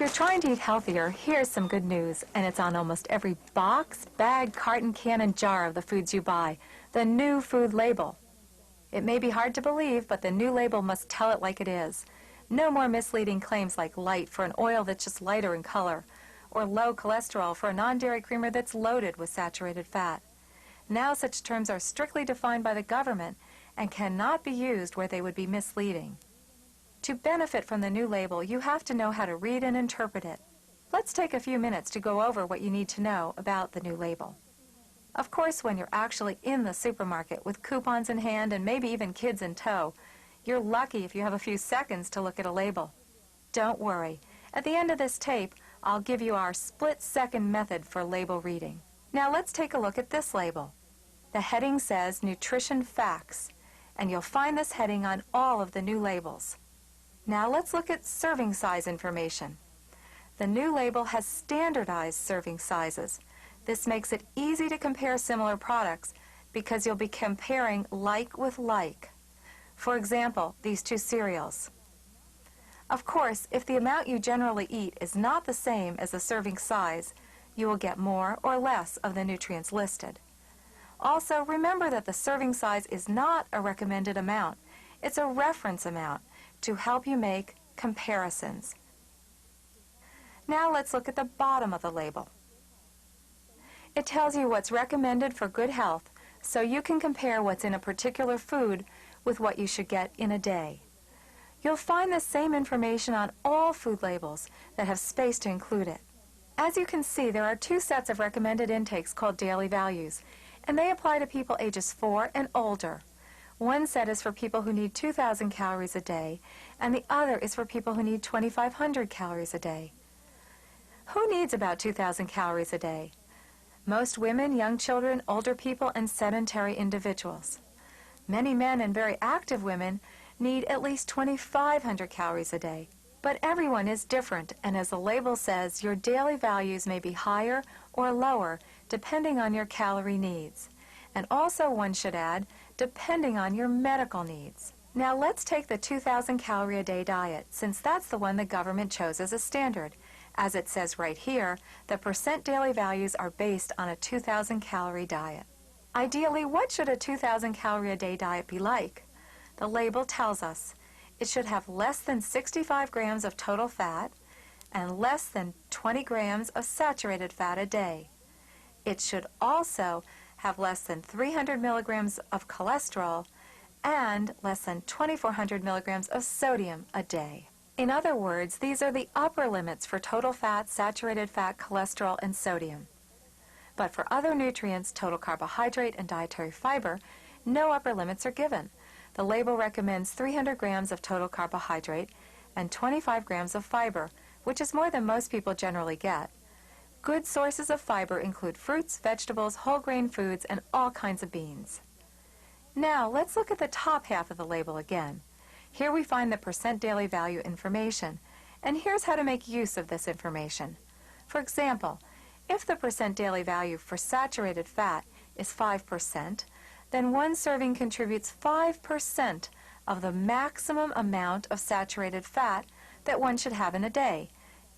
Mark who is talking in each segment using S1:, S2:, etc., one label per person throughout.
S1: you're trying to eat healthier, here's some good news, and it's on almost every box, bag, carton, can, and jar of the foods you buy. The new food label. It may be hard to believe, but the new label must tell it like it is. No more misleading claims like light for an oil that's just lighter in color, or low cholesterol for a non-dairy creamer that's loaded with saturated fat. Now such terms are strictly defined by the government and cannot be used where they would be misleading. To benefit from the new label, you have to know how to read and interpret it. Let's take a few minutes to go over what you need to know about the new label. Of course, when you're actually in the supermarket with coupons in hand and maybe even kids in tow, you're lucky if you have a few seconds to look at a label. Don't worry. At the end of this tape, I'll give you our split-second method for label reading. Now let's take a look at this label. The heading says Nutrition Facts, and you'll find this heading on all of the new labels. Now let's look at serving size information. The new label has standardized serving sizes. This makes it easy to compare similar products because you'll be comparing like with like. For example, these two cereals. Of course, if the amount you generally eat is not the same as the serving size, you will get more or less of the nutrients listed. Also, remember that the serving size is not a recommended amount. It's a reference amount to help you make comparisons. Now let's look at the bottom of the label. It tells you what's recommended for good health, so you can compare what's in a particular food with what you should get in a day. You'll find the same information on all food labels that have space to include it. As you can see, there are two sets of recommended intakes called daily values, and they apply to people ages 4 and older. One set is for people who need 2,000 calories a day, and the other is for people who need 2,500 calories a day. Who needs about 2,000 calories a day? Most women, young children, older people, and sedentary individuals. Many men and very active women need at least 2,500 calories a day. But everyone is different, and as the label says, your daily values may be higher or lower depending on your calorie needs. And also, one should add, depending on your medical needs. Now let's take the 2,000 calorie a day diet, since that's the one the government chose as a standard. As it says right here, the percent daily values are based on a 2,000 calorie diet. Ideally, what should a 2,000 calorie a day diet be like? The label tells us it should have less than 65 grams of total fat and less than 20 grams of saturated fat a day. It should also have less than 300 milligrams of cholesterol and less than 2,400 milligrams of sodium a day. In other words, these are the upper limits for total fat, saturated fat, cholesterol, and sodium. But for other nutrients, total carbohydrate, and dietary fiber, no upper limits are given. The label recommends 300 grams of total carbohydrate and 25 grams of fiber, which is more than most people generally get. Good sources of fiber include fruits, vegetables, whole grain foods, and all kinds of beans. Now, let's look at the top half of the label again. Here we find the percent daily value information, and here's how to make use of this information. For example, if the percent daily value for saturated fat is 5%, then one serving contributes 5% of the maximum amount of saturated fat that one should have in a day,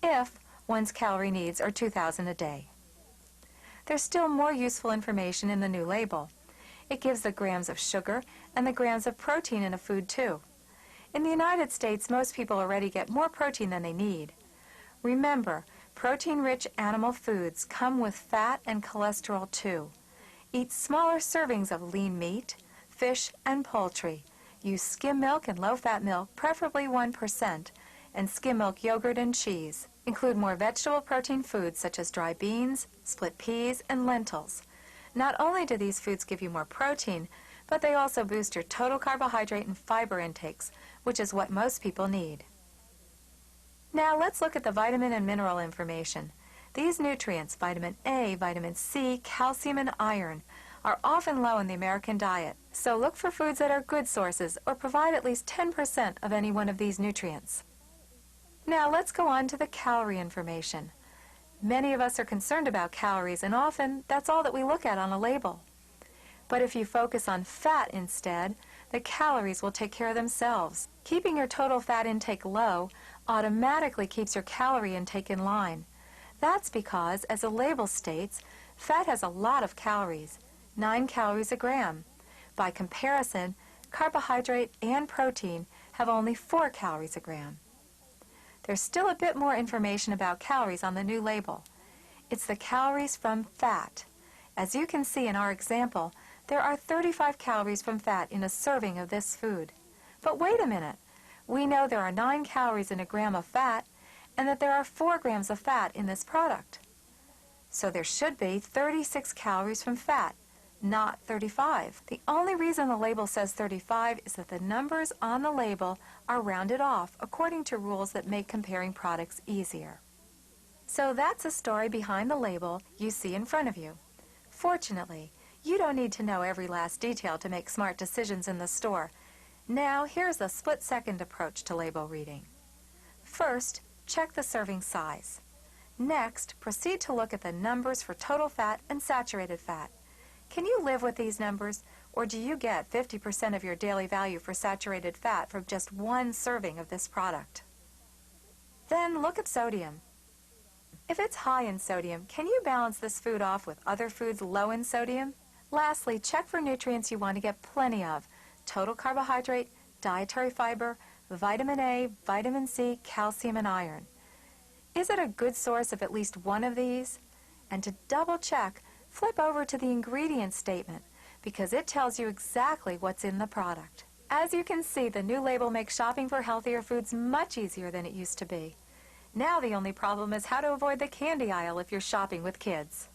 S1: if one's calorie needs are 2,000 a day. There's still more useful information in the new label. It gives the grams of sugar and the grams of protein in a food too. In the United States, most people already get more protein than they need. Remember, protein-rich animal foods come with fat and cholesterol too. Eat smaller servings of lean meat, fish, and poultry. Use skim milk and low-fat milk, preferably 1%, and skim milk yogurt and cheese. Include more vegetable protein foods such as dry beans, split peas, and lentils. Not only do these foods give you more protein, but they also boost your total carbohydrate and fiber intakes, which is what most people need. Now let's look at the vitamin and mineral information. These nutrients, vitamin A, vitamin C, calcium, and iron, are often low in the American diet, so look for foods that are good sources or provide at least 10% of any one of these nutrients. Now let's go on to the calorie information. Many of us are concerned about calories, and often that's all that we look at on a label. But if you focus on fat instead, the calories will take care of themselves. Keeping your total fat intake low automatically keeps your calorie intake in line. That's because, as the label states, fat has a lot of calories, 9 calories a gram. By comparison, carbohydrate and protein have only 4 calories a gram. There's still a bit more information about calories on the new label. It's the calories from fat. As you can see in our example, there are 35 calories from fat in a serving of this food. But wait a minute. We know there are 9 calories in a gram of fat, and that there are 4 grams of fat in this product. So there should be 36 calories from fat, not 35. The only reason the label says 35 is that the numbers on the label are rounded off according to rules that make comparing products easier. So that's the story behind the label you see in front of you. Fortunately, you don't need to know every last detail to make smart decisions in the store. Now, here's a split-second approach to label reading. First, check the serving size. Next, proceed to look at the numbers for total fat and saturated fat. Can you live with these numbers, or do you get 50% of your daily value for saturated fat from just one serving of this product? Then look at sodium. If it's high in sodium, can you balance this food off with other foods low in sodium? Lastly, check for nutrients you want to get plenty of: total carbohydrate, dietary fiber, vitamin A, vitamin C, calcium, and iron. Is it a good source of at least one of these? And to double check, flip over to the ingredient statement because it tells you exactly what's in the product. As you can see, the new label makes shopping for healthier foods much easier than it used to be. Now the only problem is how to avoid the candy aisle if you're shopping with kids.